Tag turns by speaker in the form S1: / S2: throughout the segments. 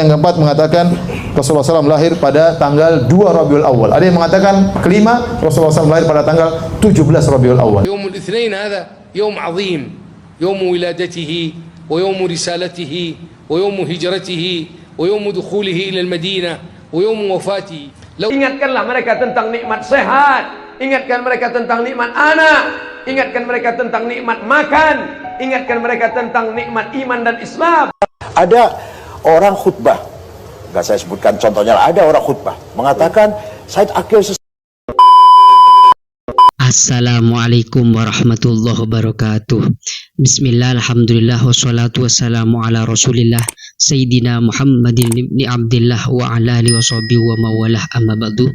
S1: Yang keempat mengatakan Rasulullah SAW lahir pada tanggal 2 Rabiul Awal. Ada yang mengatakan kelima Rasulullah SAW lahir pada tanggal 17 Rabiul Awal.
S2: يوم الاثنين هذا يوم عظيم يوم ولادته ويوم رسالته ويوم هجرته ويوم دخوله إلى المدينة ويوم وفاته.
S3: Ingatkanlah mereka tentang nikmat sehat, ingatkan mereka tentang nikmat anak, ingatkan mereka tentang nikmat makan, ingatkan mereka tentang nikmat iman dan Islam.
S4: Ada orang khutbah, nggak saya sebutkan contohnya, ada orang khutbah mengatakan Said Akil
S5: Assalamualaikum warahmatullahi wabarakatuh. Bismillah, alhamdulillah, wassalatu wassalamu ala rasulillah Sayyidina Muhammadin ibni Abdillah wa ala alihi wa sahbihi wa mawalah, amma ba'du.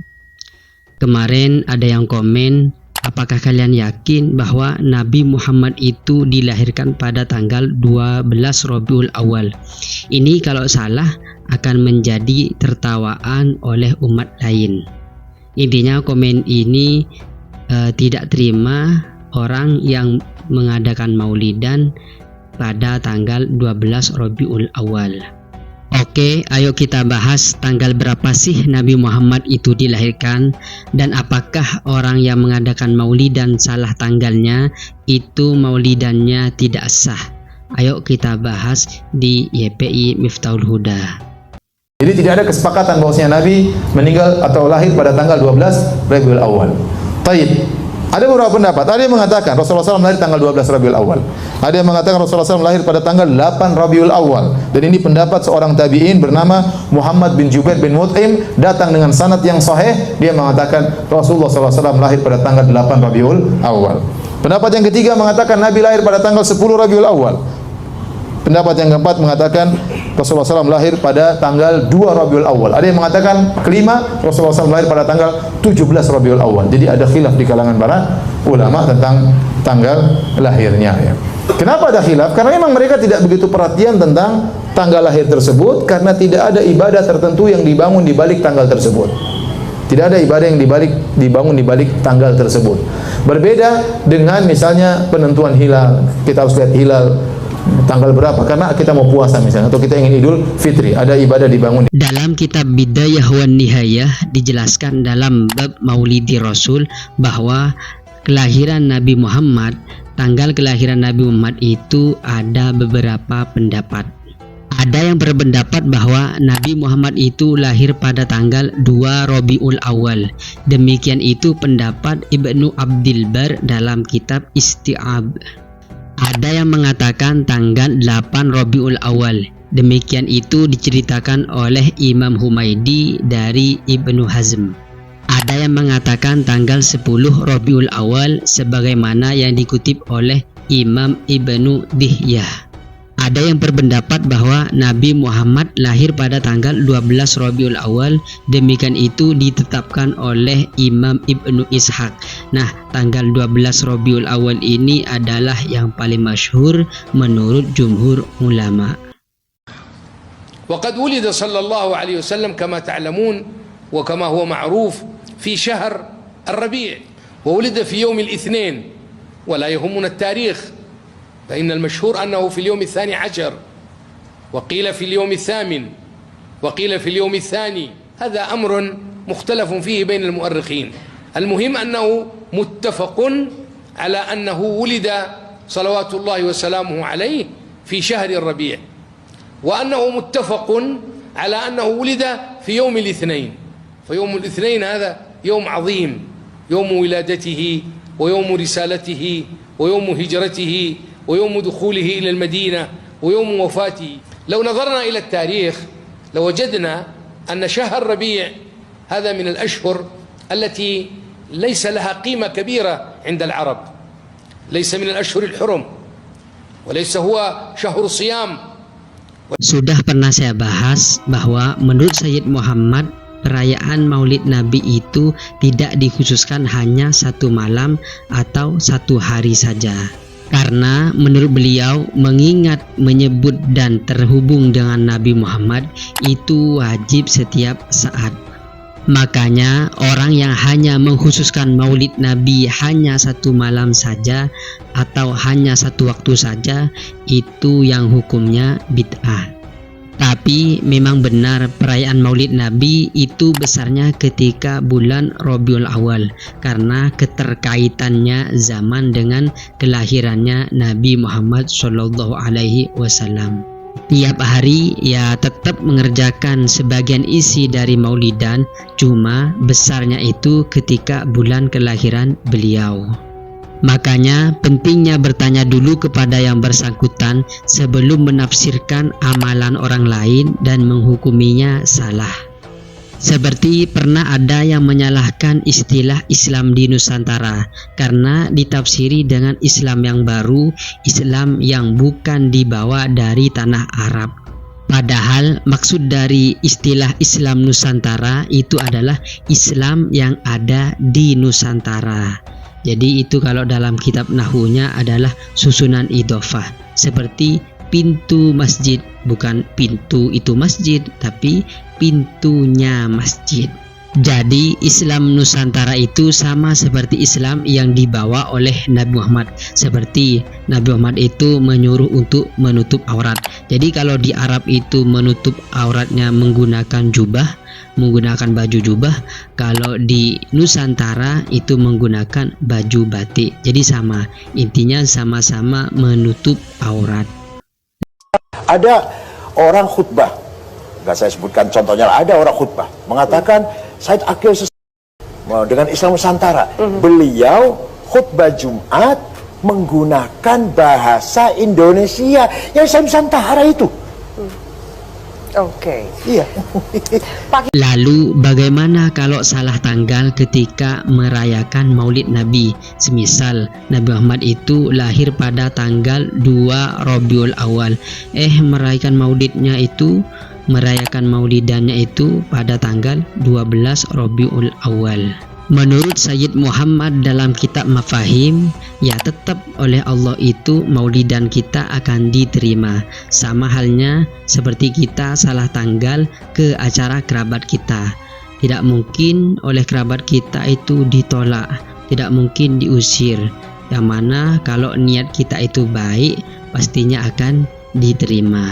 S5: Kemarin ada yang komen, apakah kalian yakin bahwa Nabi Muhammad itu dilahirkan pada tanggal 12 Rabiul Awal? Ini kalau salah akan menjadi tertawaan oleh umat lain. Intinya komen ini tidak terima orang yang mengadakan maulidan pada tanggal 12 Rabiul Awal. Oke, ayo kita bahas tanggal berapa sih Nabi Muhammad itu dilahirkan, dan apakah orang yang mengadakan maulidan salah tanggalnya itu maulidannya tidak sah. Ayo kita bahas di YPI Miftahul Huda.
S1: Jadi tidak ada kesepakatan bahwasanya Nabi meninggal atau lahir pada tanggal 12 Rabiul Awal. Taib. Ada beberapa pendapat. Ada yang mengatakan Rasulullah SAW lahir tanggal 12 Rabiul Awal. Ada yang mengatakan Rasulullah SAW lahir pada tanggal 8 Rabiul Awal. Dan ini pendapat seorang tabi'in bernama Muhammad bin Jubair bin Mut'im, datang dengan sanad yang sahih. Dia mengatakan Rasulullah SAW lahir pada tanggal 8 Rabiul Awal. Pendapat yang ketiga mengatakan Nabi lahir pada tanggal 10 Rabiul Awal. Pendapat yang keempat mengatakan Rasulullah SAW lahir pada tanggal 2 Rabiul Awal. Ada yang mengatakan kelima Rasulullah SAW lahir pada tanggal 17 Rabiul Awal. Jadi ada khilaf di kalangan para ulama tentang tanggal lahirnya. Ya. Kenapa ada khilaf? Karena memang mereka tidak begitu perhatian tentang tanggal lahir tersebut, karena tidak ada ibadah tertentu yang dibangun di balik tanggal tersebut. Tidak ada ibadah yang dibangun di balik tanggal tersebut. Berbeda dengan misalnya penentuan hilal. Kita harus lihat hilal tanggal berapa karena kita mau puasa misalnya, atau kita ingin Idul Fitri, ada ibadah dibangun.
S5: Dalam kitab Bidayah wan Nihayah dijelaskan dalam bab Maulidi Rasul bahwa kelahiran Nabi Muhammad, tanggal kelahiran Nabi Muhammad itu ada beberapa pendapat. Ada yang berpendapat bahwa Nabi Muhammad itu lahir pada tanggal 2 Rabiul Awal. Demikian itu pendapat Ibnu Abdil Bar dalam kitab Isti'ab. Ada yang mengatakan tanggal 8 Rabiul Awal. Demikian itu diceritakan oleh Imam Humaidi dari Ibnu Hazm. Ada yang mengatakan tanggal 10 Rabiul Awal sebagaimana yang dikutip oleh Imam Ibnu Dihyah. Ada yang berpendapat bahwa Nabi Muhammad lahir pada tanggal 12 Rabiul Awal. Demikian itu ditetapkan oleh Imam Ibnu Ishaq. Nah, tanggal 12 Rabiul Awal ini adalah yang paling masyhur menurut jumhur ulama.
S2: وقد ولد صلى الله عليه وسلم كما تعلمون وكما هو معروف في شهر الربيع، وولد في يوم الاثنين، ولا يهمنا التاريخ، فإن المشهور أنه في اليوم 12، وقيل في اليوم 8، وقيل في اليوم 2. هذا أمر مختلف فيه بين المؤرخين. المهم أنه متفق على أنه ولد صلوات الله وسلامه عليه في شهر الربيع، وأنه متفق على أنه ولد في يوم الاثنين. فيوم الاثنين هذا يوم عظيم، يوم ولادته ويوم رسالته ويوم هجرته ويوم دخوله إلى المدينة ويوم وفاته. لو نظرنا إلى التاريخ لوجدنا أن شهر ربيع هذا من الأشهر التي ليس لها قيمة كبيرة عند العرب، ليس من الأشهر الحرم، وليس هو شهر صيام.
S5: Sudah pernah saya bahas bahwa menurut Sayyid Muhammad, perayaan Maulid Nabi itu tidak dikhususkan hanya satu malam atau satu hari saja. Karena menurut beliau, mengingat, menyebut dan terhubung dengan Nabi Muhammad itu wajib setiap saat. Makanya orang yang hanya mengkhususkan maulid Nabi hanya satu malam saja atau hanya satu waktu saja, itu yang hukumnya bid'ah. Tapi memang benar perayaan Maulid Nabi itu besarnya ketika bulan Rabiul Awal karena keterkaitannya zaman dengan kelahirannya Nabi Muhammad SAW. Tiap hari ya tetap mengerjakan sebagian isi dari Maulidan, cuma besarnya itu ketika bulan kelahiran beliau. Makanya pentingnya bertanya dulu kepada yang bersangkutan sebelum menafsirkan amalan orang lain dan menghukuminya salah. Seperti pernah ada yang menyalahkan istilah Islam di Nusantara karena ditafsiri dengan Islam yang baru, Islam yang bukan dibawa dari tanah Arab. Padahal maksud dari istilah Islam Nusantara itu adalah Islam yang ada di Nusantara. Jadi itu kalau dalam kitab nahunya adalah susunan idhofah, seperti pintu masjid, bukan pintu itu masjid, tapi pintunya masjid. Jadi Islam Nusantara itu sama seperti Islam yang dibawa oleh Nabi Muhammad. Seperti Nabi Muhammad itu menyuruh untuk menutup aurat. Jadi kalau di Arab itu menutup auratnya menggunakan jubah, menggunakan baju jubah. Kalau di Nusantara itu menggunakan baju batik. Jadi sama, intinya sama-sama menutup aurat.
S4: Ada orang khutbah, nggak saya sebutkan contohnya, ada orang khutbah mengatakan Said Akil dengan Islam Nusantara. Beliau khutbah Jumat menggunakan bahasa Indonesia yang Islam Nusantara itu.
S6: Oke.
S4: Iya.
S5: Lalu bagaimana kalau salah tanggal ketika merayakan Maulid Nabi? Semisal Nabi Muhammad itu lahir pada tanggal 2 Rabiul Awal, merayakan maulidannya itu pada tanggal 12 Rabiul Awal. Menurut Sayyid Muhammad dalam kitab Mafahim, ya tetap oleh Allah itu maulidan kita akan diterima. Sama halnya seperti kita salah tanggal ke acara kerabat kita. Tidak mungkin oleh kerabat kita itu ditolak, tidak mungkin diusir. Yang mana kalau niat kita itu baik, pastinya akan diterima.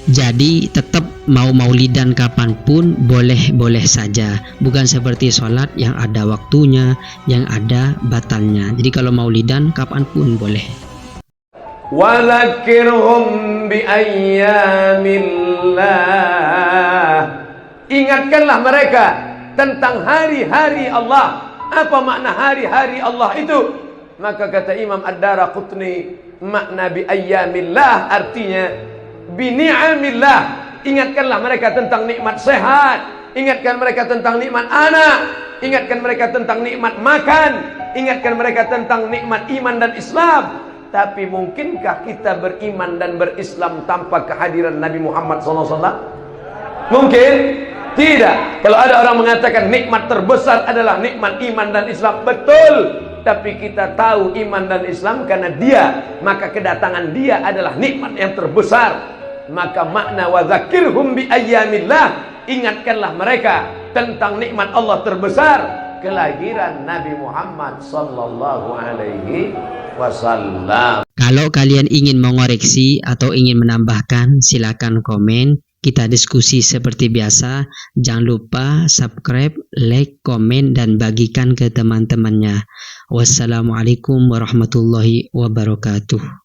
S5: Jadi tetap mau maulidan kapanpun boleh-boleh saja, bukan seperti sholat yang ada waktunya, yang ada batalnya. Jadi kalau maulidan kapanpun boleh.
S3: Wadzakirhum bi ayyamillah. Ingatkanlah mereka tentang hari-hari Allah. Apa makna hari-hari Allah itu? Maka kata Imam Ad-Daraqutni, makna bi ayyamillah artinya bini'amillah. Ingatkanlah mereka tentang nikmat sehat, ingatkan mereka tentang nikmat anak, ingatkan mereka tentang nikmat makan, ingatkan mereka tentang nikmat iman dan Islam. Tapi mungkinkah kita beriman dan berislam tanpa kehadiran Nabi Muhammad SAW? Mungkin? Tidak. Kalau ada orang mengatakan nikmat terbesar adalah nikmat iman dan Islam, betul. Tapi kita tahu iman dan Islam karena dia, maka kedatangan dia adalah nikmat yang terbesar. Maka makna wadzakirhum bi ayyamillah, ingatkanlah mereka tentang nikmat Allah terbesar, kelahiran Nabi Muhammad sallallahu alaihi wasallam.
S5: Kalau kalian ingin mengoreksi atau ingin menambahkan, silakan komen. Kita diskusi seperti biasa. Jangan lupa subscribe, like, komen, dan bagikan ke teman-temannya. Wassalamualaikum warahmatullahi wabarakatuh.